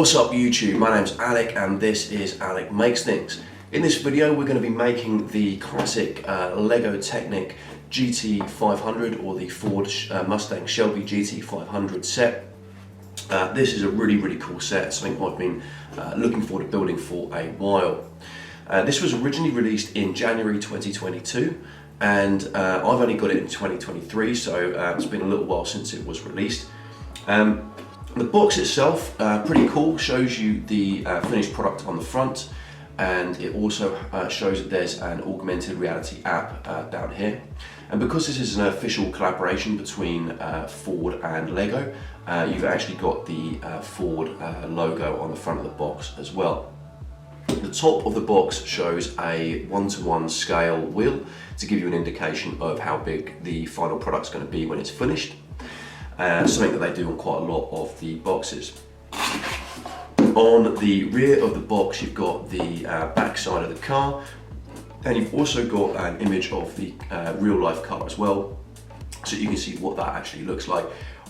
What's up YouTube? My name's Alec and this is Alec Makes Things. In this video we're going to be making the classic Lego Technic GT500 or the Ford Mustang Shelby GT500 set. This is a really cool set, something I've been looking forward to building for a while. This was originally released in January 2022 and I've only got it in 2023, so it's been a little while since it was released. The box itself, pretty cool, shows you the finished product on the front, and it also shows that there's an augmented reality app down here. And because this is an official collaboration between Ford and Lego, you've actually got the Ford logo on the front of the box as well. The top of the box shows a 1:1 scale wheel to give you an indication of how big the final product's going to be when it's finished. Something that they do on quite a lot of the boxes. On the rear of the box you've got the back side of the car, and you've also got an image of the real life car as well, so you can see what that actually looks like.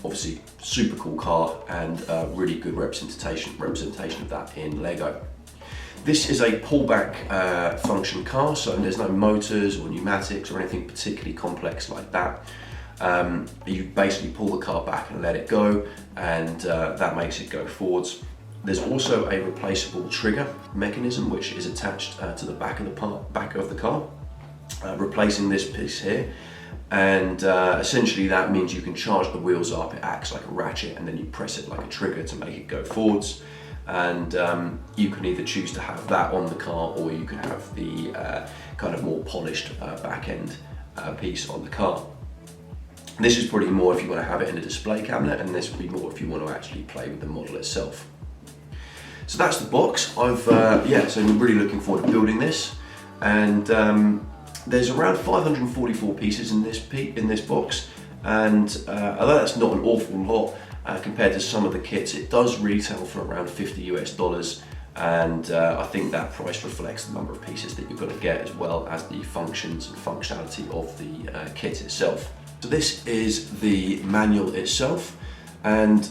Obviously super cool car and really good representation of that in Lego. This is a pullback function car, so there's no motors or pneumatics or anything particularly complex like that. You basically pull the car back and let it go, and that makes it go forwards. There's also a replaceable trigger mechanism which is attached to the back of the car, replacing this piece here, and essentially that means you can charge the wheels up. It acts like a ratchet, and then you press it like a trigger to make it go forwards. And you can either choose to have that on the car, or you can have the kind of more polished back end piece on the car. This is probably more if you want to have it in a display cabinet, and this would be more if you want to actually play with the model itself. So that's the box. So I'm really looking forward to building this, and there's around 544 pieces in this box, and although that's not an awful lot compared to some of the kits, it does retail for around $50 US, and I think that price reflects the number of pieces that you're going to get, as well as the functions and functionality of the kit itself. So this is the manual itself, and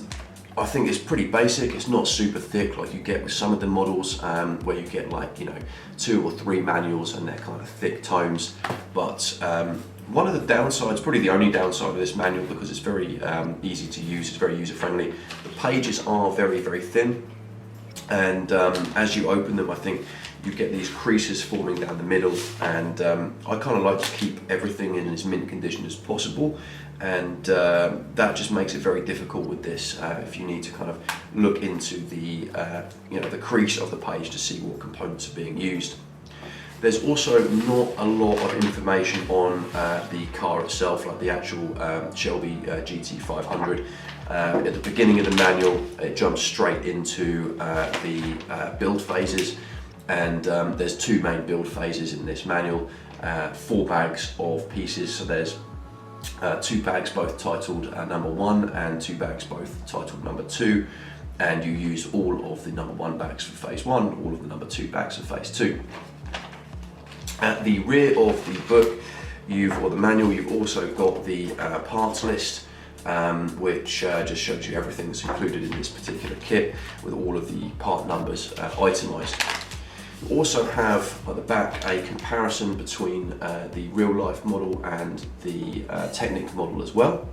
I think it's pretty basic. It's not super thick like you get with some of the models, where you get 2 or 3 manuals and they're kind of thick tomes. But one of the downsides, probably the only downside of this manual, because it's very easy to use, it's very user friendly, the pages are very thin, and as you open them I think you get these creases forming down the middle, and I kind of like to keep everything in as mint condition as possible, and that just makes it very difficult with this if you need to kind of look into the the crease of the page to see what components are being used. There's also not a lot of information on the car itself, like the actual Shelby GT500. At the beginning of the manual it jumps straight into the build phases, and there's 2 main build phases in this manual, 4 bags of pieces. So there's 2 bags both titled number 1 and 2 bags both titled number 2, and you use all of the number 1 bags for phase 1, all of the number 2 bags for phase 2. At the rear of the book, or the manual, you've also got the parts list, which just shows you everything that's included in this particular kit, with all of the part numbers itemised. You also have at the back a comparison between the real life model and the Technic model as well.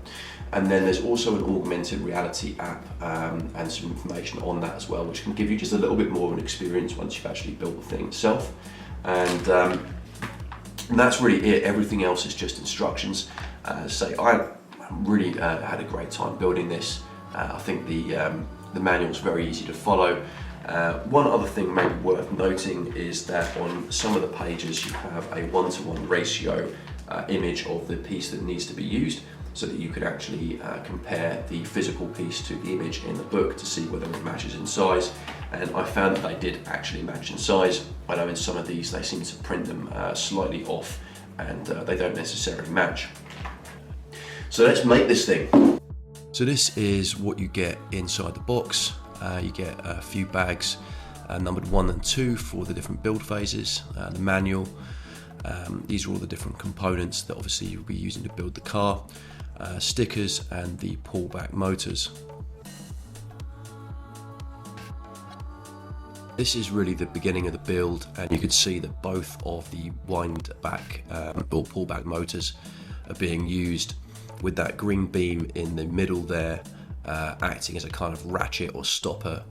And then there's also an augmented reality app and some information on that as well, which can give you just a little bit more of an experience once you've actually built the thing itself. And that's really it. Everything else is just instructions. I really had a great time building this. I think the manual is very easy to follow. One other thing maybe worth noting is that on some of the pages you have a 1:1 ratio image of the piece that needs to be used, so that you can actually compare the physical piece to the image in the book to see whether it matches in size. And I found that they did actually match in size. I know in some of these they seem to print them slightly off, and they don't necessarily match. So let's make this thing. So this is what you get inside the box. You get a few bags numbered 1 and 2 for the different build phases, the manual. These are all the different components that obviously you'll be using to build the car, stickers and the pullback motors. This is really the beginning of the build, and you can see that both of the wind back or pullback motors are being used, with that green beam in the middle there acting as a kind of ratchet or stopper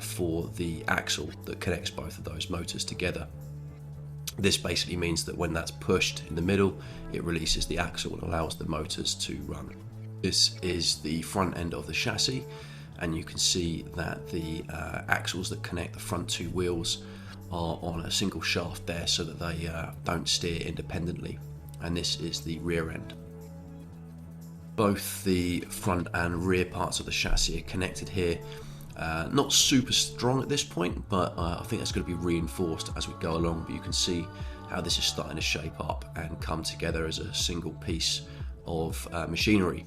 for the axle that connects both of those motors together. This basically means that when that's pushed in the middle, it releases the axle and allows the motors to run. This is the front end of the chassis, and you can see that the axles that connect the front two wheels are on a single shaft there so that they don't steer independently, and this is the rear end. Both the front and rear parts of the chassis are connected here. Not super strong at this point, but I think that's going to be reinforced as we go along, but you can see how this is starting to shape up and come together as a single piece of machinery.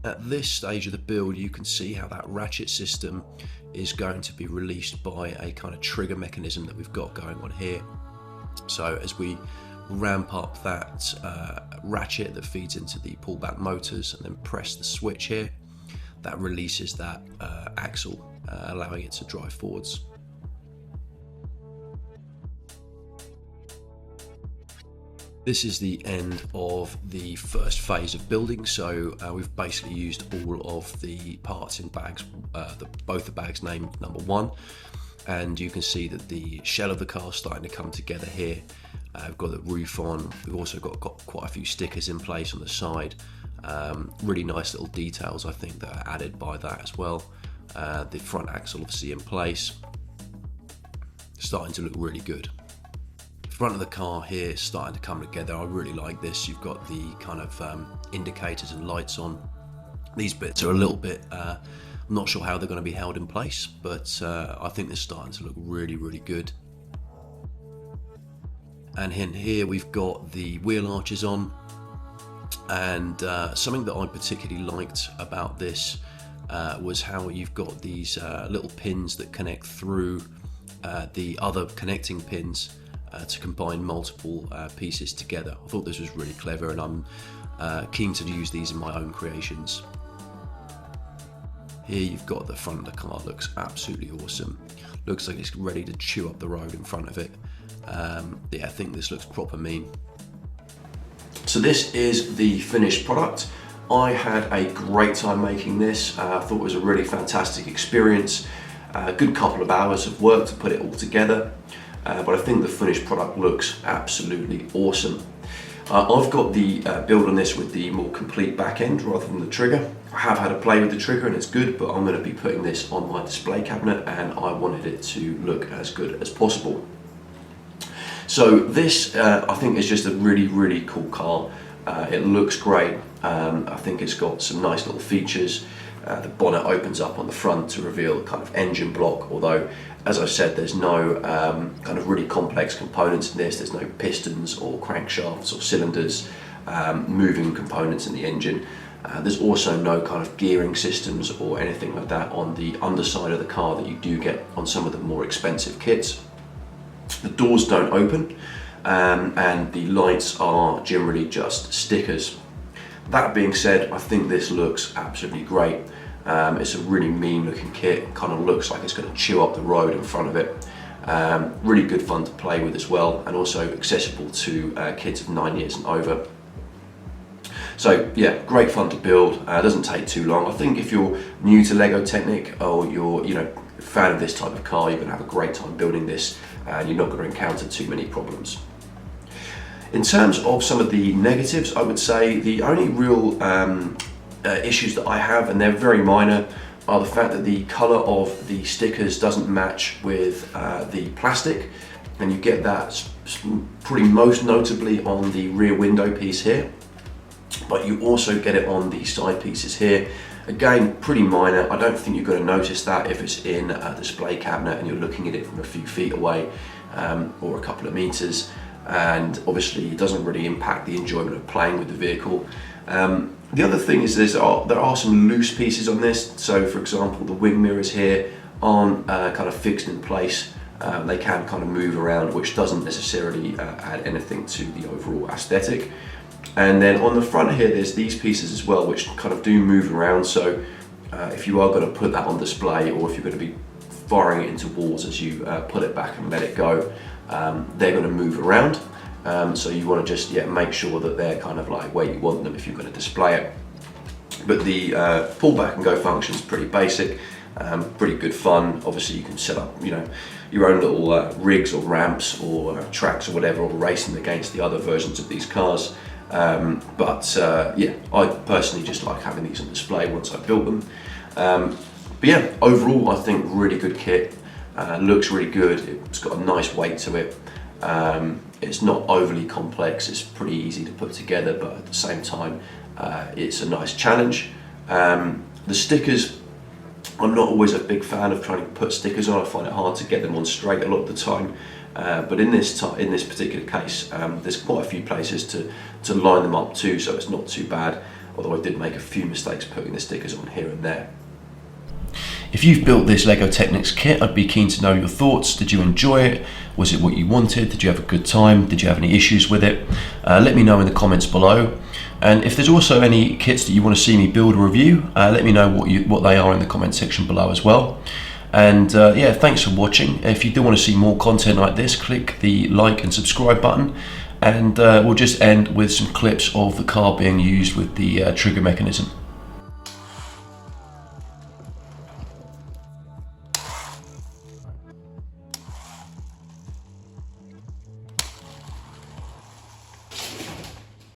At this stage of the build, you can see how that ratchet system is going to be released by a kind of trigger mechanism that we've got going on here. So as we ramp up that ratchet that feeds into the pullback motors and then press the switch here, that releases that axle, allowing it to drive forwards. This is the end of the first phase of building, so we've basically used all of the parts in bags, both the bags named number 1, and you can see that the shell of the car is starting to come together here. We've got the roof on, we've also got quite a few stickers in place on the side. Really nice little details, I think, that are added by that as well. The front axle obviously in place, starting to look really good. The front of the car here is starting to come together. I really like this. You've got the kind of indicators and lights on. These bits are a little bit, I'm not sure how they're going to be held in place, but I think they're starting to look really, really good. And in here we've got the wheel arches on, and something that I particularly liked about this was how you've got these little pins that connect through the other connecting pins to combine multiple pieces together. I thought this was really clever, and I'm keen to use these in my own creations. Here you've got the front of the car, looks absolutely awesome. Looks like it's ready to chew up the road in front of it. Yeah, I think this looks proper mean. So this is the finished product. I had a great time making this. I thought it was a really fantastic experience. A good couple of hours of work to put it all together, but I think the finished product looks absolutely awesome. I've got the build on this with the more complete back end rather than the trigger. I have had a play with the trigger and it's good, but I'm going to be putting this on my display cabinet, and I wanted it to look as good as possible. So this, I think, is just a really, really cool car. It looks great. I think it's got some nice little features. The bonnet opens up on the front to reveal the kind of engine block, although, as I said, there's no kind of really complex components in this. There's no pistons or crankshafts or cylinders, moving components in the engine. There's also no kind of gearing systems or anything like that on the underside of the car that you do get on some of the more expensive kits. The doors don't open, and the lights are generally just stickers. That being said, I think this looks absolutely great. It's a really mean looking kit, kind of looks like it's going to chew up the road in front of it. Really good fun to play with as well, and also accessible to kids of 9 years and over. So yeah, great fun to build. Doesn't take too long. I think if you're new to Lego Technic, or you're a fan of this type of car, you're going to have a great time building this, and you're not going to encounter too many problems. In terms of some of the negatives, I would say the only real issues that I have, and they're very minor, are the fact that the colour of the stickers doesn't match with the plastic, and you get that pretty most notably on the rear window piece here, but you also get it on the side pieces here. Again, pretty minor. I don't think you're going to notice that if it's in a display cabinet and you're looking at it from a few feet away, or a couple of meters, and obviously it doesn't really impact the enjoyment of playing with the vehicle. The other thing is there are some loose pieces on this. So for example, the wing mirrors here aren't kind of fixed in place. They can kind of move around, which doesn't necessarily add anything to the overall aesthetic. And then on the front here, there's these pieces as well, which kind of do move around. So if you are going to put that on display, or if you're going to be firing it into walls as you pull it back and let it go. They're going to move around, so you want to just make sure that they're kind of like where you want them if you're going to display it. But the pull back and go function is pretty basic, pretty good fun. Obviously you can set up your own little rigs or ramps or tracks or whatever, or racing against the other versions of these cars. I personally just like having these on display once I've built them. But yeah, overall I think really good kit. Looks really good. It's got a nice weight to it. It's not overly complex. It's pretty easy to put together, but at the same time it's a nice challenge. The stickers, I'm not always a big fan of trying to put stickers on. I find it hard to get them on straight a lot of the time. But in this particular case, there's quite a few places to line them up to, so it's not too bad. Although I did make a few mistakes putting the stickers on here and there. If you've built this LEGO Technics kit, I'd be keen to know your thoughts. Did you enjoy it? Was it what you wanted? Did you have a good time? Did you have any issues with it? Let me know in the comments below. And if there's also any kits that you want to see me build or review, let me know what they are in the comment section below as well. And yeah, thanks for watching. If you do want to see more content like this, click the like and subscribe button. And we'll just end with some clips of the car being used with the trigger mechanism.